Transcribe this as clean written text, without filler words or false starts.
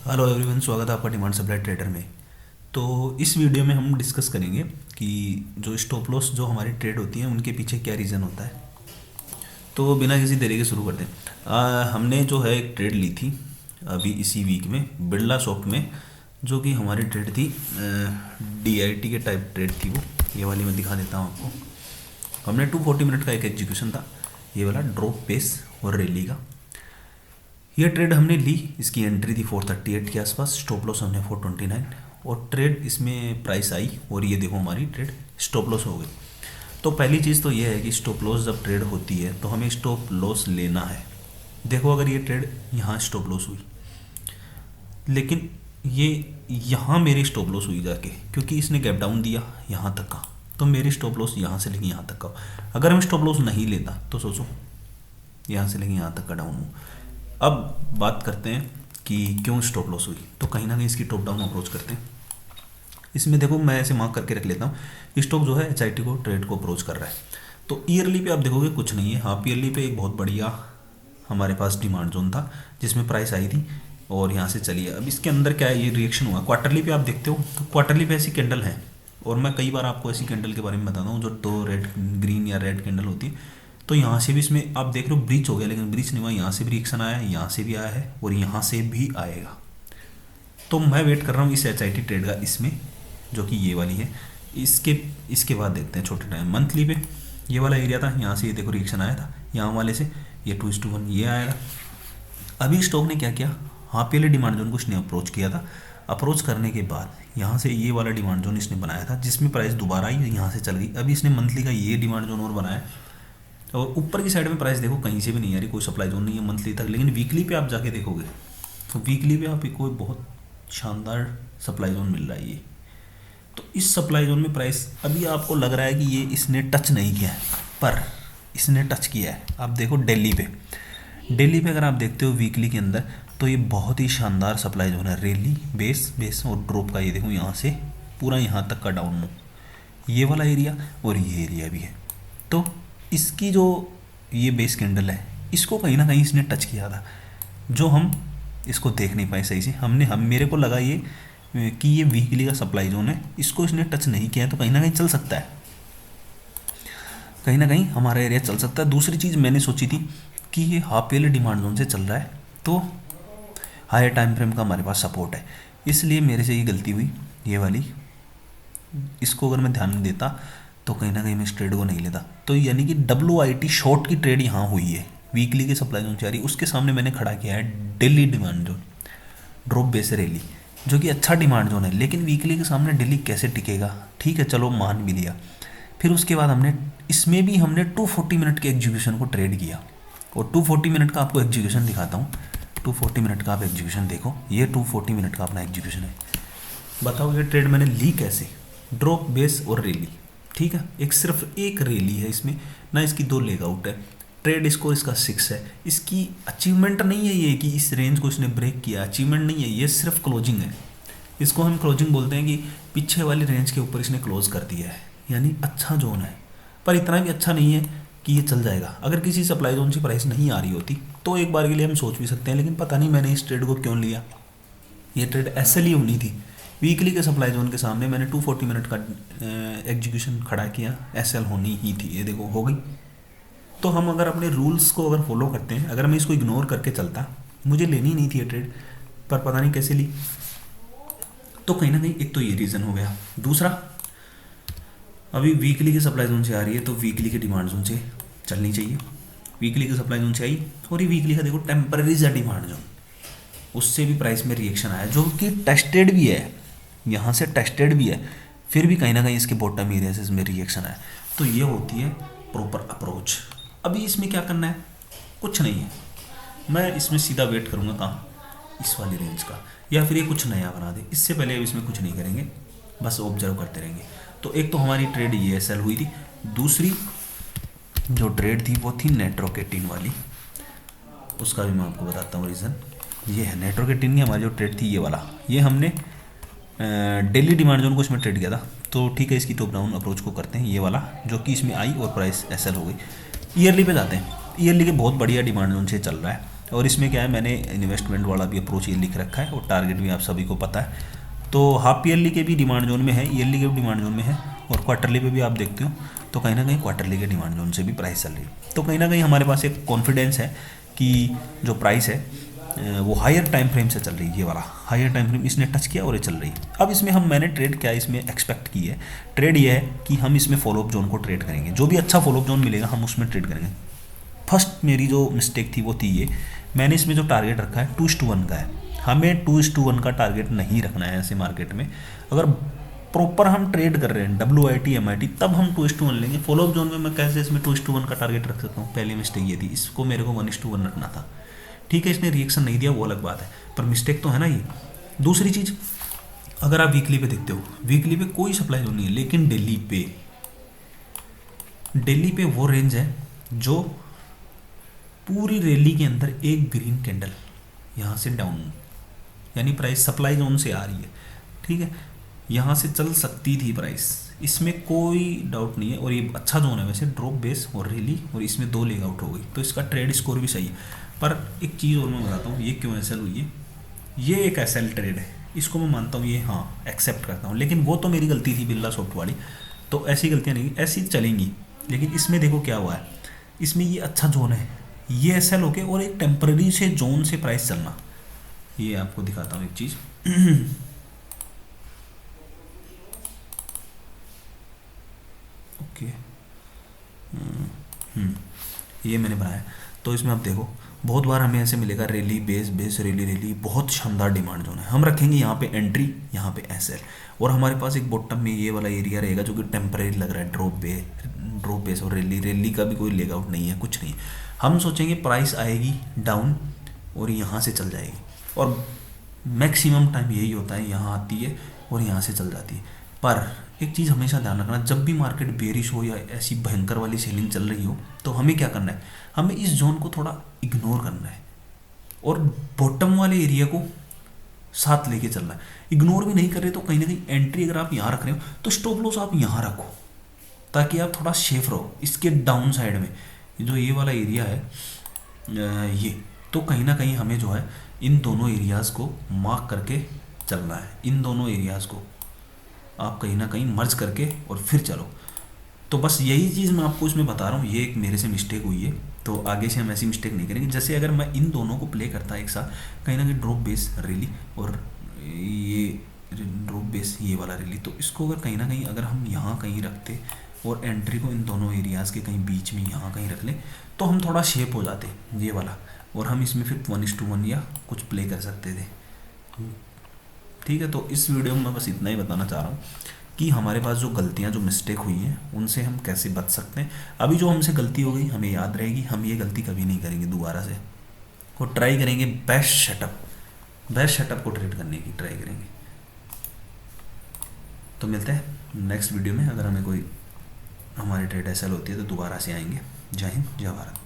Hello everyone, स्वागत है आपका डिमांड सप्लाई ट्रेडर में। तो इस वीडियो में हम डिस्कस करेंगे कि जो स्टॉप लॉस जो हमारी ट्रेड होती है उनके पीछे क्या रीज़न होता है। तो बिना किसी देरी के शुरू करते हैं। हमने जो है एक ट्रेड ली थी अभी इसी वीक में बिरला शॉप में, जो कि हमारी ट्रेड थी DIT के टाइप ट्रेड थी वो। ये वाली मैं दिखा देता हूँ आपको। हमने 240 मिनट का एक एग्जीक्यूशन था, ये वाला ड्रॉप पेस और रैली का। ये ट्रेड हमने ली, इसकी एंट्री थी 438 के आसपास, स्टॉप लॉस हमने 429 और ट्रेड इसमें प्राइस आई और ये देखो हमारी ट्रेड स्टॉप लॉस हो गई। तो पहली चीज़ तो ये है कि स्टॉप लॉस जब ट्रेड होती है तो हमें स्टॉप लॉस लेना है। देखो अगर ये ट्रेड यहाँ स्टॉप लॉस हुई, लेकिन ये यहाँ मेरी स्टॉप लॉस हुई जाके, क्योंकि इसने गैप डाउन दिया यहाँ तक का, तो मेरी स्टॉप लॉस यहाँ से लेके यहाँ तक का। अगर मैं स्टॉप लॉस नहीं लेता तो सोचो यहाँ से लेके यहाँ तक का डाउन हूँ। अब बात करते हैं कि क्यों स्टॉप लॉस हुई। तो कहीं ना कहीं इसकी टॉप डाउन अप्रोच करते हैं। इसमें देखो मैं ऐसे मार्क करके रख लेता हूँ, स्टॉक जो है HIT को ट्रेड को अप्रोच कर रहा है। तो ईयरली पे आप देखोगे कुछ नहीं है, हाफ ईयरली पे एक बहुत बढ़िया हमारे पास डिमांड जोन था जिसमें प्राइस आई थी और यहाँ से चली है। अब इसके अंदर क्या है, ये रिएक्शन हुआ। क्वार्टरली पे आप देखते हो तो क्वार्टरली पे ऐसी कैंडल है, और मैं कई बार आपको ऐसी कैंडल के बारे में बताता हूँ जो दो रेड ग्रीन या रेड कैंडल होती है। तो यहाँ से भी इसमें आप देख रहे हो ब्रीच हो गया, लेकिन ब्रीच नहीं हुआ, यहाँ से भी रिएक्शन आया है, यहाँ से भी आया है और यहाँ से भी आएगा। तो मैं वेट कर रहा हूँ इस HIT ट्रेड का, इसमें जो कि ये वाली है। इसके बाद देखते हैं छोटे टाइम मंथली पे। ये वाला एरिया था, यहाँ से ये देखो रिएक्शन आया था, यहाँ वाले से ये 2:1 ये आएगा। अभी स्टॉक ने क्या किया, हाफ ईयरली डिमांड जोन को इसने अप्रोच किया था। अप्रोच करने के बाद यहाँ से ये वाला डिमांड जोन इसने बनाया था जिसमें प्राइस दोबारा आई, यहाँ से चल गई। अभी इसने मंथली का ये डिमांड जोन और बनाया, और ऊपर की साइड में प्राइस देखो कहीं से भी नहीं आ रही, कोई सप्लाई जोन नहीं है मंथली तक। लेकिन वीकली पे आप जाके देखोगे तो वीकली पे आपको बहुत शानदार सप्लाई जोन मिल रहा है ये। तो इस सप्लाई जोन में प्राइस अभी आपको लग रहा है कि ये इसने टच नहीं किया है, पर इसने टच किया है। आप देखो दिल्ली पे अगर आप देखते हो वीकली के अंदर, तो ये बहुत ही शानदार सप्लाई जोन है। रैली बेस और ड्रॉप का, ये देखो यहाँ से पूरा यहाँ तक का डाउन मूव, ये वाला एरिया और ये एरिया भी है। तो इसकी जो ये बेस कैंडल है, इसको कहीं ना कहीं इसने टच किया था, जो हम इसको देख नहीं पाए सही से। हम मेरे को लगा ये कि ये वीकली का सप्लाई जोन है, इसको इसने टच नहीं किया, तो कहीं ना कहीं चल सकता है, कहीं ना कहीं हमारा एरिया चल सकता है। दूसरी चीज़ मैंने सोची थी कि ये हाफ ईयरली डिमांड जोन से चल रहा है, तो हायर टाइम फ्रेम का हमारे पास सपोर्ट है, इसलिए मेरे से ये गलती हुई ये वाली। इसको अगर मैं ध्यान में देता तो कहीं ना कहीं मैं इस ट्रेड को नहीं लेता। तो यानी कि WIT शॉर्ट की ट्रेड यहाँ हुई है, वीकली के सप्लाई जोन से आ रही, उसके सामने मैंने खड़ा किया है daily demand zone, drop base rally, जो कि अच्छा डिमांड जोन है। लेकिन वीकली के सामने डेली कैसे टिकेगा, ठीक है चलो मान भी लिया। फिर उसके बाद हमने इसमें भी हमने 240 मिनट के एग्जीक्यूशन को ट्रेड किया, और 240 मिनट का आपको एग्जीक्यूशन दिखाता हूँ। 240 मिनट का आप एग्जीक्यूशन देखो, ये 240 मिनट का अपना एग्जीक्यूशन है। बताओ ये ट्रेड मैंने ली कैसे, ड्रॉप बेस और रैली, ठीक है। सिर्फ एक रैली है इसमें ना, इसकी 2 लेग आउट है। ट्रेड स्कोर इसका 6 है। इसकी अचीवमेंट नहीं है ये कि इस रेंज को इसने ब्रेक किया, अचीवमेंट नहीं है ये, सिर्फ क्लोजिंग है। इसको हम क्लोजिंग बोलते हैं कि पीछे वाली रेंज के ऊपर इसने क्लोज कर दिया है, यानी अच्छा जोन है, पर इतना भी अच्छा नहीं है कि ये चल जाएगा। अगर किसी सप्लाई जोन से प्राइस नहीं आ रही होती तो एक बार के लिए हम सोच भी सकते हैं, लेकिन पता नहीं मैंने इस ट्रेड को क्यों लिया। ये ट्रेड SL ही होनी थी, वीकली के सप्लाई जोन के सामने मैंने 240 मिनट का एग्जीक्यूशन खड़ा किया, SL होनी ही थी, ये देखो हो गई। तो हम अगर अपने रूल्स को अगर फॉलो करते हैं, अगर मैं इसको इग्नोर करके चलता, मुझे लेनी नहीं थी ये ट्रेड, पर पता नहीं कैसे ली। तो कहीं ना कहीं एक तो ये रीज़न हो गया। दूसरा, अभी वीकली के सप्लाई जोन से आ रही है तो वीकली के डिमांड जोन से चलनी चाहिए। वीकली के सप्लाई जोन से आई, और ये वीकली का देखो टेम्पररी सा डिमांड जोन, उससे भी प्राइस में रिएक्शन आया, जो कि टेस्टेड भी है, यहाँ से टेस्टेड भी है, फिर भी कहीं ना कहीं इसके बॉटम एरिया से इसमें रिएक्शन आया। तो ये होती है प्रॉपर अप्रोच। अभी इसमें क्या करना है, कुछ नहीं है, मैं इसमें सीधा वेट करूँगा कहाँ, इस वाली रेंज का, या फिर ये कुछ नया बना दे। इससे पहले इसमें कुछ नहीं करेंगे, बस ऑब्जर्व करते रहेंगे। तो एक तो हमारी ट्रेड ये SL हुई थी। दूसरी जो ट्रेड थी वो थी नेट्रोकेटिन वाली, उसका भी मैं आपको बताता हूँ रीज़न। ये है नेट्रोकेटिन की हमारी जो ट्रेड थी, ये वाला, ये हमने डेली डिमांड जोन को इसमें ट्रेड किया था। तो ठीक है, इसकी टॉप डाउन अप्रोच को करते हैं, ये वाला जो कि इसमें आई और प्राइस SL हो गई। ईयरली पे जाते हैं, ईयरली के बहुत बढ़िया डिमांड जोन से चल रहा है, और इसमें क्या है, मैंने इन्वेस्टमेंट वाला भी अप्रोच ये लिख रखा है और टारगेट भी आप सभी को पता है। तो हाफ ईयरली के भी डिमांड जोन में है, ईयरली के भी डिमांड जोन में है, और क्वार्टरली पे भी आप देखते हो तो कहीं ना कहीं क्वार्टरली के डिमांड जोन से भी प्राइस चल रही है। तो कहीं ना कहीं हमारे पास एक कॉन्फिडेंस है कि जो प्राइस है वो हायर टाइम फ्रेम से चल रही है। ये वाला हायर टाइम फ्रेम इसने टच किया और ये चल रही है। अब इसमें मैंने ट्रेड क्या इसमें एक्सपेक्ट की है, ट्रेड ये है कि हम इसमें फॉलोअप जोन को ट्रेड करेंगे, जो भी अच्छा फॉलोअप जोन मिलेगा हम उसमें ट्रेड करेंगे। फर्स्ट मेरी जो मिस्टेक थी वो थी ये, मैंने इसमें जो टारगेट रखा है 2:1 का है। हमें 2:1 का टारगेट नहीं रखना है ऐसे मार्केट में। अगर प्रॉपर हम ट्रेड कर रहे हैं WIT MIT तब हम 2:1 लेंगे। फॉलोअप जोन में मैं कैसे इसमें 2:1 का टारगेट रख सकता हूँ, पहली मिस्टेक ये थी। इसको मेरे को 1:1 रखना था। ठीक है, इसने रिएक्शन नहीं दिया वो अलग बात है, पर मिस्टेक तो है ना ये। दूसरी चीज़, अगर आप वीकली पे देखते हो, वीकली पे कोई सप्लाई जोन नहीं है, लेकिन डेली पे वो रेंज है जो पूरी रैली के अंदर एक ग्रीन कैंडल यहाँ से डाउन, यानी प्राइस सप्लाई जोन से आ रही है। ठीक है, यहाँ से चल सकती थी प्राइस, इसमें कोई डाउट नहीं है। और ये अच्छा जोन है वैसे, ड्रॉप बेस और रैली, और इसमें 2 लेग आउट हो गई, तो इसका ट्रेड स्कोर भी सही है। पर एक चीज़ और मैं बताता हूँ, ये क्यों एसएल हुई है। ये एक एसएल ट्रेड है, इसको मैं मानता हूँ, ये हाँ एक्सेप्ट करता हूँ, लेकिन वो तो मेरी गलती थी बिरला सॉफ्ट वाली। तो ऐसी गलतियाँ नहीं, ऐसी चलेंगी। लेकिन इसमें देखो क्या हुआ है, इसमें ये अच्छा जोन है, ये एसएल होके और एक टेम्पररी से जोन से प्राइस चलना। ये आपको दिखाता हूँ एक चीज़। ओके, ये मैंने बनाया। तो इसमें आप देखो बहुत बार हमें ऐसे मिलेगा rally base base rally rally, बहुत शानदार डिमांड जोन है। हम रखेंगे यहाँ पे एंट्री, यहाँ पे एसएल, और हमारे पास एक बॉटम में ये वाला एरिया रहेगा जो कि टेम्परेरी लग रहा है, ड्रॉप बेस और रैली का भी कोई लेग आउट नहीं है, कुछ नहीं। हम सोचेंगे प्राइस आएगी डाउन और यहाँ से चल जाएगी, और मैक्सिमम टाइम यही होता है, यहाँ आती है और यहाँ से चल जाती है। पर एक चीज़ हमेशा ध्यान रखना, जब भी मार्केट बेरिश हो या ऐसी भयंकर वाली सेलिंग चल रही हो, तो हमें क्या करना है, हमें इस जोन को थोड़ा इग्नोर करना है और बॉटम वाले एरिया को साथ लेके चलना है। इग्नोर भी नहीं कर रहे तो कहीं ना कहीं एंट्री अगर आप यहाँ रख रहे हो तो स्टॉप लॉस आप यहाँ रखो, ताकि आप थोड़ा सेफ रहो। इसके डाउन साइड में जो ये वाला एरिया है ये, तो कहीं ना कहीं हमें जो है इन दोनों एरियाज़ को मार्क करके चलना है। इन दोनों एरियाज़ को आप कहीं ना कहीं मर्ज करके और फिर चलो। तो बस यही चीज़ मैं आपको इसमें बता रहा हूँ, ये एक मेरे से मिस्टेक हुई है, तो आगे से हम ऐसी मिस्टेक नहीं करेंगे। जैसे अगर मैं इन दोनों को प्ले करता एक साथ, कहीं ना कहीं ड्रॉप बेस रैली और ये ड्रॉप बेस ये वाला रैली, तो इसको अगर कहीं ना कहीं अगर हम यहाँ कहीं रखते और एंट्री को इन दोनों एरियाज़ के कहीं बीच में यहाँ कहीं रख लें, तो हम थोड़ा शेप हो जाते ये वाला, और हम इसमें फिर 1:1 या कुछ प्ले कर सकते थे। ठीक है, तो इस वीडियो में मैं बस इतना ही बताना चाह रहा हूँ कि हमारे पास जो गलतियाँ जो मिस्टेक हुई हैं उनसे हम कैसे बच सकते हैं। अभी जो हमसे गलती हो गई हमें याद रहेगी, हम ये गलती कभी नहीं करेंगे दोबारा से, और ट्राई करेंगे बेस्ट सेटअप को ट्रेड करने की ट्राई करेंगे। तो मिलते हैं नेक्स्ट वीडियो में। अगर हमें कोई हमारी ट्रेड एसएल होती है तो दोबारा से आएंगे। जय हिंद, जय भारत।